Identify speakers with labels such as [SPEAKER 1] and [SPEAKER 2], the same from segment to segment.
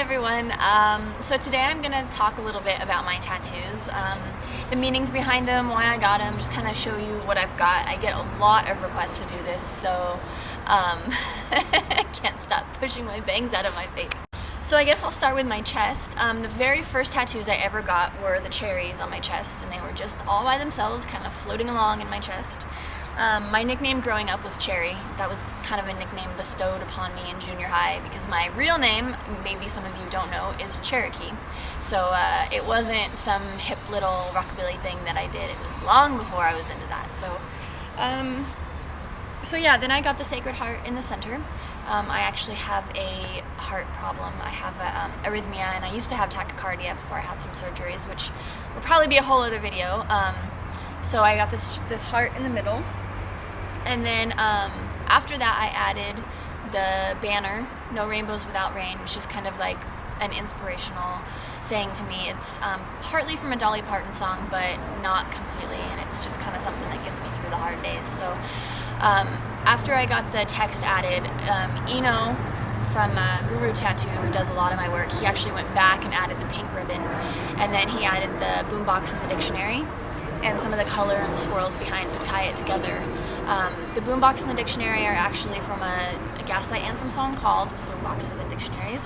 [SPEAKER 1] everyone. So today I'm going to talk a little bit about my tattoos, the meanings behind them, why I got them, just kind of show you what I've got. I get a lot of requests to do this, so I can't stop pushing my bangs out of my face. So I guess I'll start with my chest. The very first tattoos I ever got were the cherries on my chest, and they were just all by themselves, kind of floating along in my chest. My nickname growing up was Cherry. That was kind of a nickname bestowed upon me in junior high because my real name, maybe some of you don't know, is Cherokee. So it wasn't some hip little rockabilly thing that I did. It was long before I was into that. So yeah, then I got the Sacred Heart in the center. I actually have a heart problem. I have arrhythmia, and I used to have tachycardia before I had some surgeries, which will probably be a whole other video. So I got this heart in the middle. And then after that, I added the banner, No Rainbows Without Rain, which is kind of like an inspirational saying to me. It's partly from a Dolly Parton song, but not completely, and it's just kind of something that gets me through the hard days. So after I got the text added, Eno from Guru Tattoo, who does a lot of my work, he actually went back and added the pink ribbon, and then he added the boombox and the dictionary, and some of the color and the swirls behind to tie it together. The boombox and the dictionary are actually from a Gaslight Anthem song called Boomboxes and Dictionaries,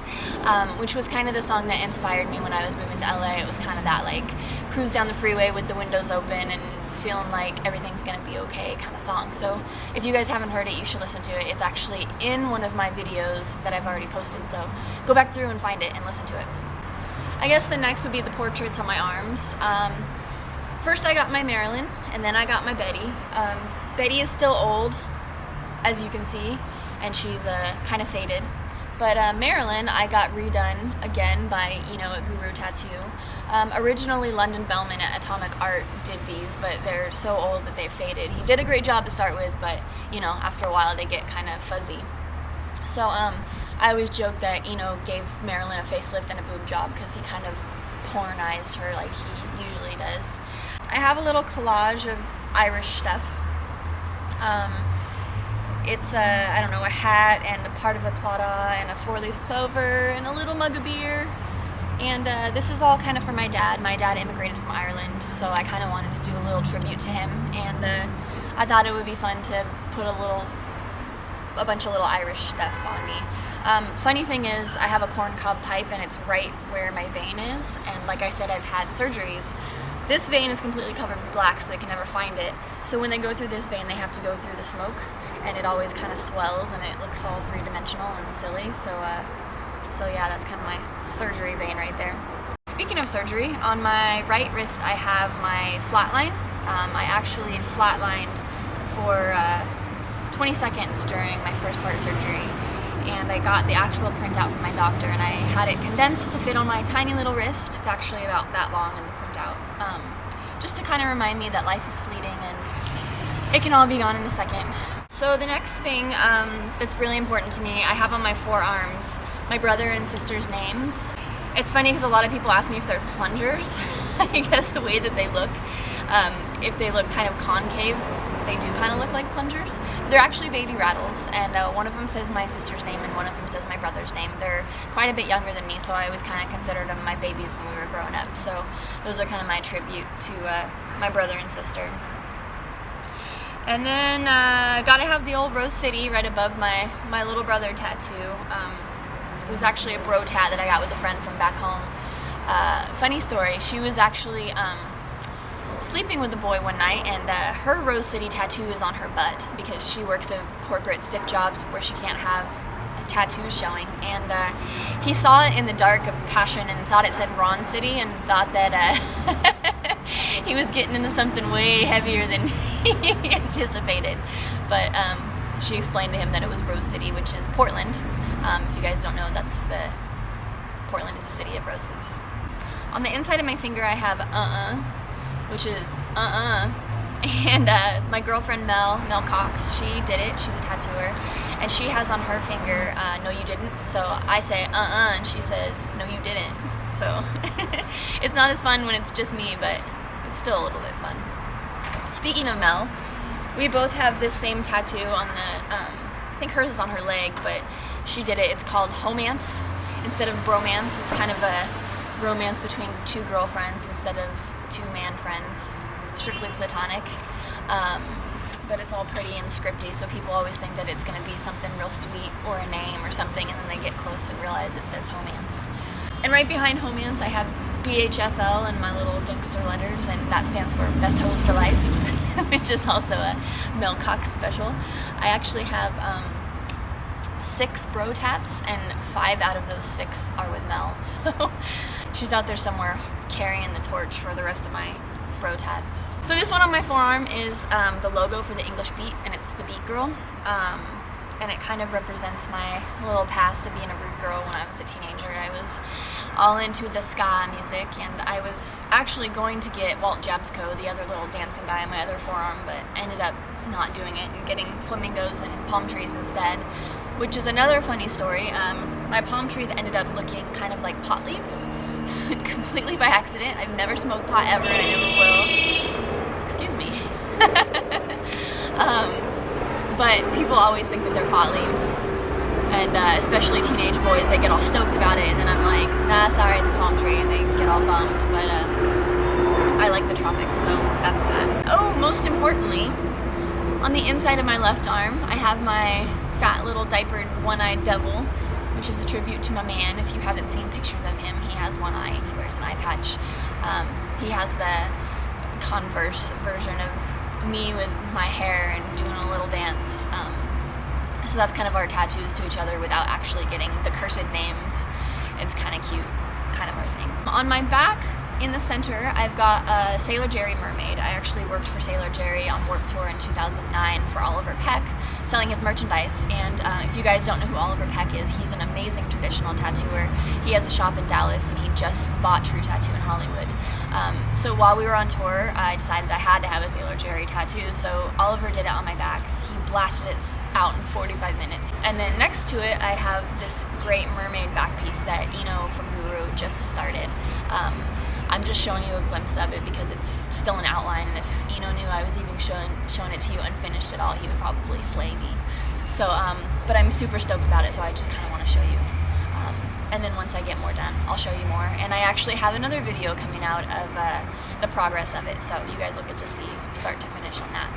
[SPEAKER 1] which was kind of the song that inspired me when I was moving to LA. It was kind of that like cruise down the freeway with the windows open and feeling like everything's gonna be okay kind of song. So if you guys haven't heard it, you should listen to it. It's actually in one of my videos that I've already posted, so go back through and find it and listen to it. I guess the next would be the portraits on my arms. First I got my Marilyn, and then I got my Betty. Betty is still old, as you can see, and she's kind of faded. But Marilyn, I got redone again by Eno at Guru Tattoo. Originally, London Bellman at Atomic Art did these, but they're so old that they've faded. He did a great job to start with, but you know, after a while they get kind of fuzzy. So I always joke that Eno gave Marilyn a facelift and a boob job because he kind of pornized her like he usually does. I have a little collage of Irish stuff. It's I don't know, a hat and a part of a claddagh and a 4-leaf clover and a little mug of beer. And this is all kind of for my dad. My dad immigrated from Ireland, so I kind of wanted to do a little tribute to him. And I thought it would be fun to put a bunch of little Irish stuff on me. Funny thing is, I have a corncob pipe and it's right where my vein is. And like I said, I've had surgeries. This vein is completely covered with black, so they can never find it. So when they go through this vein, they have to go through the smoke, and it always kind of swells, and it looks all three-dimensional and silly. So yeah, that's kind of my surgery vein right there. Speaking of surgery, on my right wrist, I have my Flatline. I actually flatlined for 20 seconds during my first heart surgery, and I got the actual printout from my doctor, and I had it condensed to fit on my tiny little wrist. It's actually about that long in the printout, just to kind of remind me that life is fleeting and it can all be gone in a second. So the next thing that's really important to me, I have on my forearms my brother and sister's names. It's funny because a lot of people ask me if they're plungers. I guess the way that they look, if they look kind of concave, they do kind of look like plungers. But they're actually baby rattles, and one of them says my sister's name and one of them says my brother's name. They're quite a bit younger than me, so I always kind of considered them my babies when we were growing up. So those are kind of my tribute to my brother and sister. And then gotta have the old Rose City right above my little brother tattoo. It was actually a bro tat that I got with a friend from back home. Funny story, she was actually sleeping with a boy one night, and her Rose City tattoo is on her butt because she works at corporate stiff jobs where she can't have tattoos showing. And he saw it in the dark of passion and thought it said Ron City, and thought that he was getting into something way heavier than he anticipated. But she explained to him that it was Rose City, which is Portland. If you guys don't know, Portland is a city of roses. On the inside of my finger, I have which is and my girlfriend Mel Cox, she did it. She's a tattooer, and she has on her finger no you didn't. So I say and she says no you didn't. So it's not as fun when it's just me, but it's still a little bit fun. Speaking of Mel, we both have this same tattoo on the I think hers is on her leg, but she did it. It's called Homance. instead of bromance, it's kind of a romance between two girlfriends instead of two man friends, strictly platonic. But it's all pretty and scripty, so people always think that it's going to be something real sweet or a name or something, and then they get close and realize it says homance. And right behind homance, I have BHFL in my little gangster letters, and that stands for Best Hoes for Life, which is also a Mel Cox special. I actually have 6 bro tats, and 5 out of those 6 are with Mel, so she's out there somewhere carrying the torch for the rest of my bro tats. So this one on my forearm is the logo for the English Beat, and it's the Beat Girl, and it kind of represents my little past of being a rude girl when I was a teenager. I was all into the ska music, and I was actually going to get Walt Jabsco, the other little dancing guy on my other forearm, but ended up not doing it and getting flamingos and palm trees instead, which is another funny story. My palm trees ended up looking kind of like pot leaves, completely by accident. I've never smoked pot ever, and I never will. Excuse me. But people always think that they're pot leaves, and especially teenage boys, they get all stoked about it, and then I'm like, nah, sorry, it's a palm tree, and they get all bummed, but I like the tropics, so that's that. Oh, most importantly, on the inside of my left arm, I have my fat little diapered one-eyed devil, which is a tribute to my man. If you haven't seen pictures of him, he has one eye and he wears an eye patch. He has the Converse version of me with my hair and doing a little dance. So that's kind of our tattoos to each other without actually getting the cursed names. It's kind of cute, kind of our thing. On my back, in the center, I've got a Sailor Jerry Mermaid. I actually worked for Sailor Jerry on Warped Tour in 2009 for Oliver Peck, selling his merchandise. And if you guys don't know who Oliver Peck is, he's an amazing traditional tattooer. He has a shop in Dallas, and he just bought True Tattoo in Hollywood. So while we were on tour, I decided I had to have a Sailor Jerry tattoo, so Oliver did it on my back. He blasted it out in 45 minutes. And then next to it, I have this great mermaid back piece that Eno from Guru just started. I'm just showing you a glimpse of it because it's still an outline, and if Eno knew I was even showing it to you unfinished at all, he would probably slay me. So, but I'm super stoked about it, so I just kind of want to show you. And then once I get more done, I'll show you more. And I actually have another video coming out of the progress of it, so you guys will get to see start to finish on that.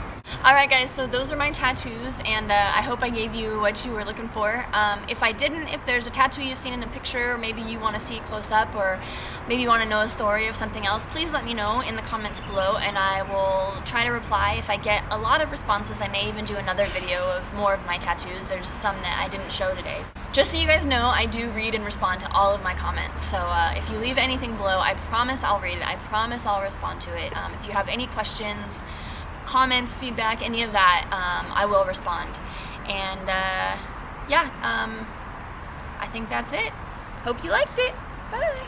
[SPEAKER 1] Alright guys, so those are my tattoos, and I hope I gave you what you were looking for. If I didn't, if there's a tattoo you've seen in a picture, or maybe you want to see close up, or maybe you want to know a story of something else, please let me know in the comments below, and I will try to reply. If I get a lot of responses, I may even do another video of more of my tattoos. There's some that I didn't show today. Just so you guys know, I do read and respond to all of my comments, so if you leave anything below, I promise I'll read it. I promise I'll respond to it. If you have any questions, comments, feedback, any of that, I will respond. And yeah, I think that's it. Hope you liked it. Bye.